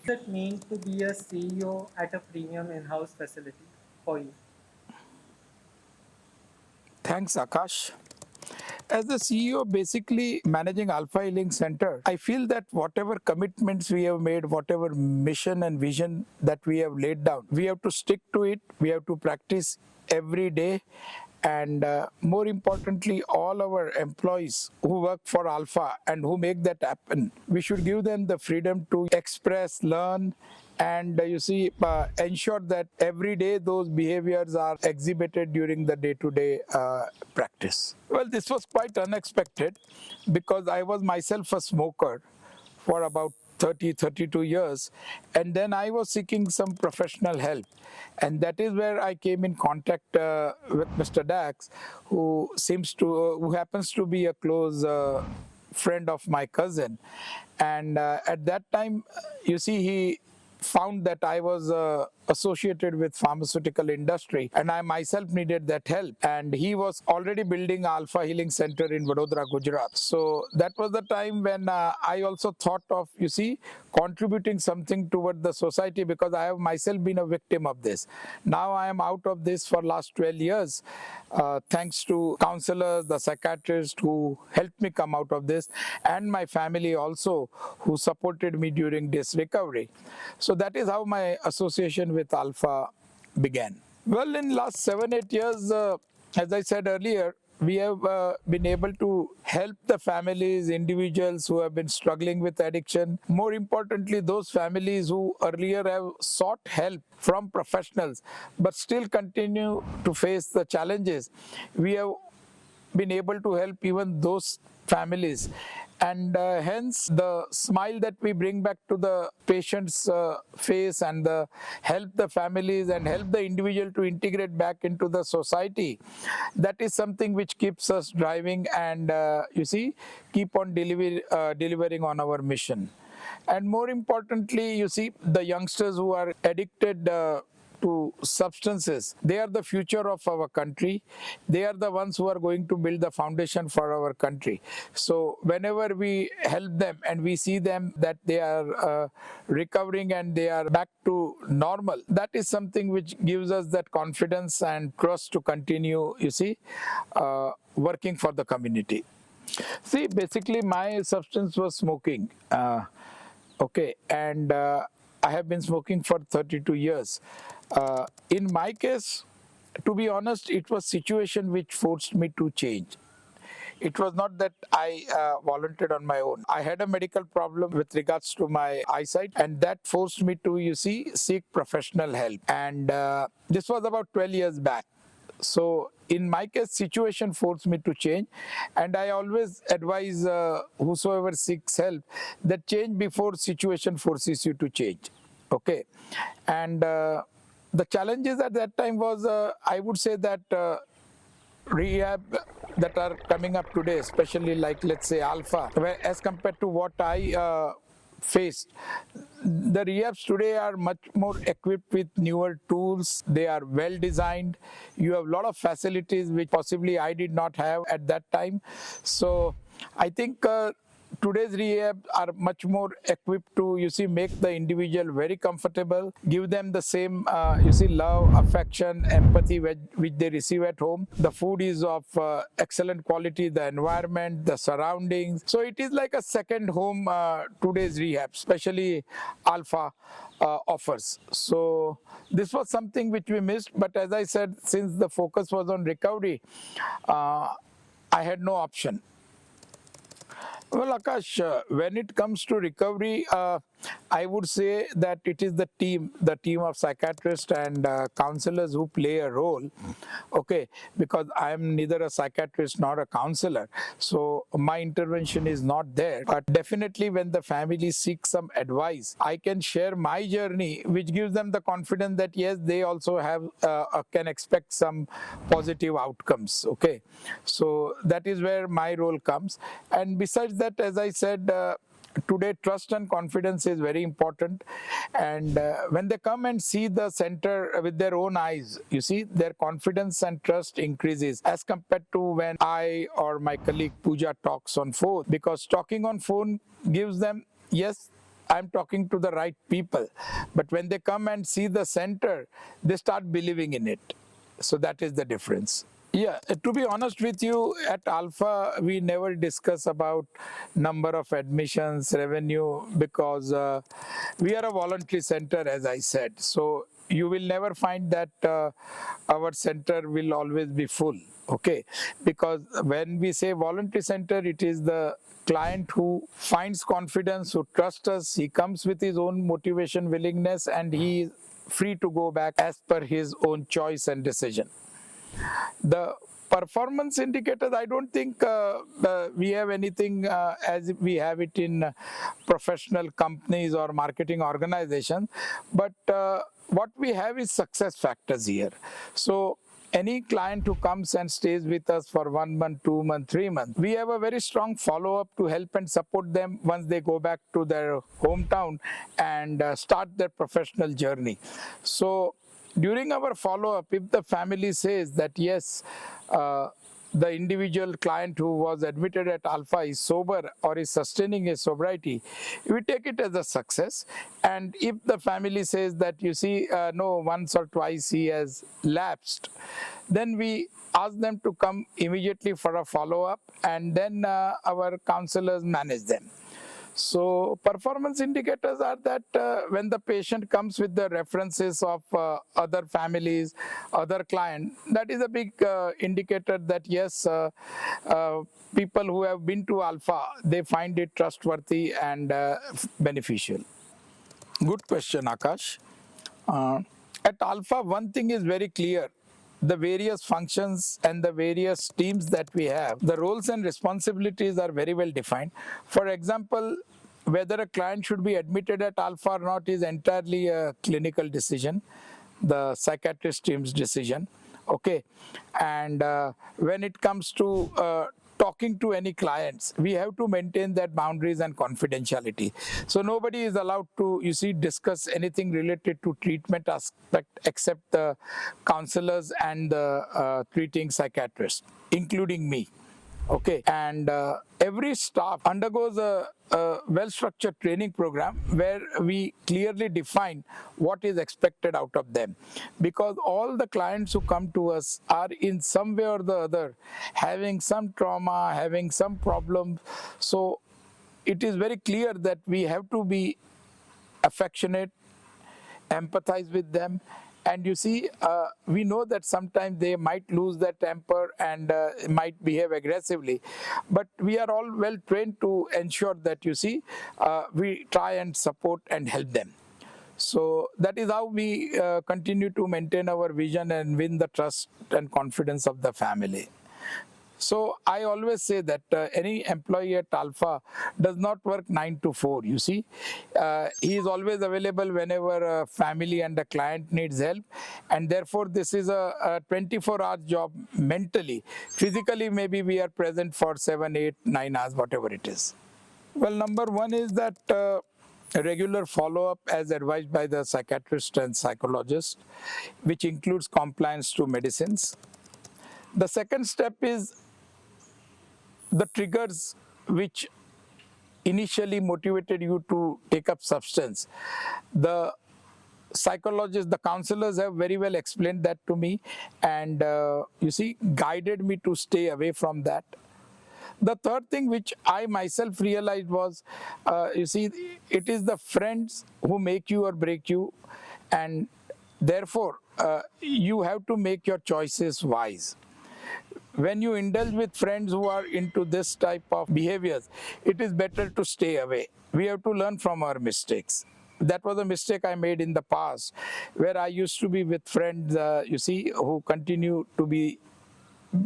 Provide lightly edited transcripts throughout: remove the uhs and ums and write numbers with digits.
Does it mean to be a CEO at a premium in-house facility for you? Thanks, Akash. As the CEO, basically managing Alpha Healing Center, I feel that whatever commitments we have made, whatever mission and vision that we have laid down, we have to stick to it. We have to practice every day. And more importantly, all our employees who work for Alpha and who make that happen, we should give them the freedom to express, learn, and ensure that every day those behaviors are exhibited during the day-to-day practice. Well, this was quite unexpected because I was myself a smoker for about 32 years, and then I was seeking some professional help, and that is where I came in contact with Mr. Dax, who happens to be a close friend of my cousin. And at that time, he found that I was associated with pharmaceutical industry, and I myself needed that help. And he was already building Alpha Healing Center in Vadodara, Gujarat. So that was the time when I also thought of, contributing something toward the society, because I have myself been a victim of this. Now I am out of this for last 12 years, thanks to counselors, the psychiatrist who helped me come out of this, and my family also, who supported me during this recovery. So that is how my association with Alpha began. Well, in last 7 8 years, as I said earlier, we have been able to help the families, individuals who have been struggling with addiction. More importantly, those families who earlier have sought help from professionals but still continue to face the challenges. We have been able to help even those families, and hence the smile that we bring back to the patient's face, and help the families and help the individual to integrate back into the society, that is something which keeps us driving, and keep on delivering on our mission. And more importantly, the youngsters who are addicted to substances, they are the future of our country. They are the ones who are going to build the foundation for our country. So whenever we help them and we see them that they are recovering and they are back to normal, that is something which gives us that confidence and trust to continue, working for the community. See, basically, my substance was smoking. Okay, and I have been smoking for 32 years. In my case, to be honest, it was situation which forced me to change. It was not that I volunteered on my own. I had a medical problem with regards to my eyesight, and that forced me to, seek professional help. And this was about 12 years back. So in my case, situation forced me to change, and I always advise whosoever seeks help that change before situation forces you to change. Okay, and the challenges at that time was, I would say that rehab that are coming up today, especially like, let's say, Alpha, where as compared to what I faced, the rehabs today are much more equipped with newer tools. They are well designed. You have a lot of facilities which possibly I did not have at that time. So I think today's rehab are much more equipped to, make the individual very comfortable, give them the same, love, affection, empathy which they receive at home. The food is of excellent quality, the environment, the surroundings. So it is like a second home, today's rehab, especially Alpha offers. So this was something which we missed, but as I said, since the focus was on recovery, I had no option. Well, Akash, when it comes to recovery, I would say that it is the team of psychiatrists and counselors who play a role. Okay, because I am neither a psychiatrist nor a counselor, so my intervention is not there. But definitely, when the family seeks some advice, I can share my journey, which gives them the confidence that yes, they also have can expect some positive outcomes. Okay, so that is where my role comes. And besides that, as I said, today trust and confidence is very important, and when they come and see the center with their own eyes, their confidence and trust increases as compared to when I or my colleague Pooja talks on phone, because talking on phone gives them, yes, I'm talking to the right people. But when they come and see the center, they start believing in it. So that is the difference. Yeah, to be honest with you, at Alpha, we never discuss about number of admissions, revenue, because we are a voluntary center, as I said. So you will never find that our center will always be full, okay? Because when we say voluntary center, it is the client who finds confidence, who trusts us, he comes with his own motivation, willingness, and he is free to go back as per his own choice and decision. The performance indicators, I don't think we have anything as we have it in professional companies or marketing organizations, but what we have is success factors here. So any client who comes and stays with us for 1 month, 2 months, 3 months, we have a very strong follow-up to help and support them once they go back to their hometown and start their professional journey. So during our follow-up, if the family says that yes, the individual client who was admitted at Alpha is sober or is sustaining his sobriety, we take it as a success. And if the family says that, you see, no, once or twice he has lapsed, then we ask them to come immediately for a follow-up, and then our counselors manage them. So performance indicators are that when the patient comes with the references of other families, other client, that is a big indicator that yes, people who have been to Alpha, they find it trustworthy and beneficial. Good question, Akash. Uh, at Alpha, one thing is very clear. The various functions and the various teams that we have, the roles and responsibilities are very well defined. For example, whether a client should be admitted at Alpha or not is entirely a clinical decision, the psychiatrist team's decision. Okay, and when it comes to talking to any clients, we have to maintain that boundaries and confidentiality. So nobody is allowed to, you see, discuss anything related to treatment aspect except the counselors and the treating psychiatrist, including me. Okay, and every staff undergoes a well-structured training program where we clearly define what is expected out of them, because all the clients who come to us are in some way or the other having some trauma, having some problems. So it is very clear that we have to be affectionate, empathize with them. And you see, we know that sometimes they might lose their temper and might behave aggressively, but we are all well trained to ensure that, you see, we try and support and help them. So that is how we continue to maintain our vision and win the trust and confidence of the family. So I always say that any employee at Alpha does not work 9 to 4. You see, he is always available whenever a family and a client needs help, and therefore this is a 24-hour job mentally. Physically, maybe we are present for 7, 8, 9 hours, whatever it is. Well, number one is that a regular follow-up as advised by the psychiatrist and psychologist, which includes compliance to medicines. The second step is the triggers which initially motivated you to take up substance. The psychologists, the counselors have very well explained that to me, and you see, guided me to stay away from that. The third thing which I myself realized was, you see, it is the friends who make you or break you, and therefore you have to make your choices wise. When you indulge with friends who are into this type of behaviors, it is better to stay away. We have to learn from our mistakes. That was a mistake I made in the past, where I used to be with friends, you see, who continue to be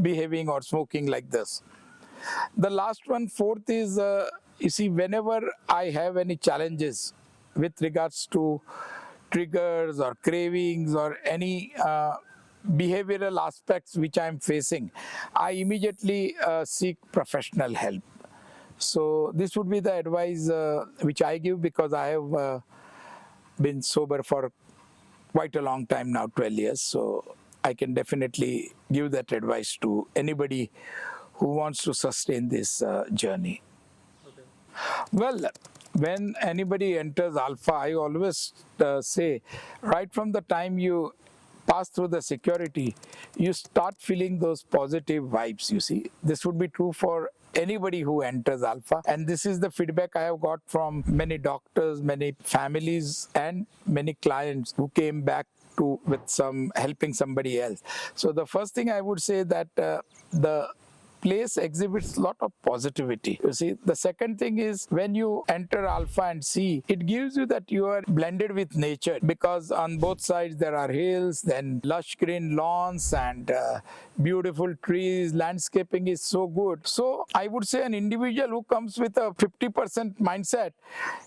behaving or smoking like this. The last one, fourth, is you see, whenever I have any challenges with regards to triggers or cravings or any behavioral aspects which I am facing, I immediately seek professional help. So this would be the advice which I give, because I have been sober for quite a long time now, 12 years. So I can definitely give that advice to anybody who wants to sustain this journey. Okay. Well, when anybody enters alpha, I always say, right from the time you pass through the security, you start feeling those positive vibes. You see, this would be true for anybody who enters alpha, and this is the feedback I have got from many doctors, many families, and many clients who came back to with some helping somebody else. So the first thing I would say that the place exhibits a lot of positivity. You see, the second thing is when you enter alpha and C, it gives you that you are blended with nature, because on both sides there are hills, then lush green lawns, and beautiful trees. Landscaping is so good. So I would say an individual who comes with a 50% mindset,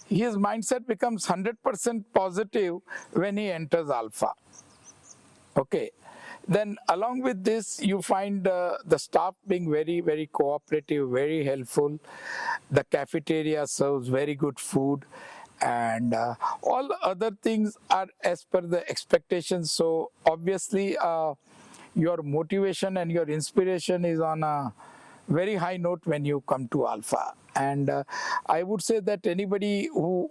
his mindset becomes 100% positive when he enters alpha. Okay. Then along with this, you find the staff being very, very cooperative, very helpful. The cafeteria serves very good food, and all other things are as per the expectations. So obviously, your motivation and your inspiration is on a very high note when you come to Alpha. And I would say that anybody who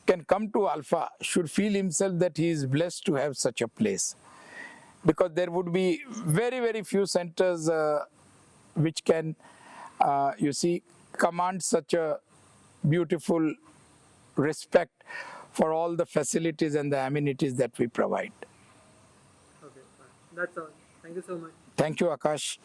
can come to Alpha should feel himself that he is blessed to have such a place, because there would be very, very few centers which can, you see, command such a beautiful respect for all the facilities and the amenities that we provide. Okay, fine. That's all. Thank you so much. Thank you, Akash.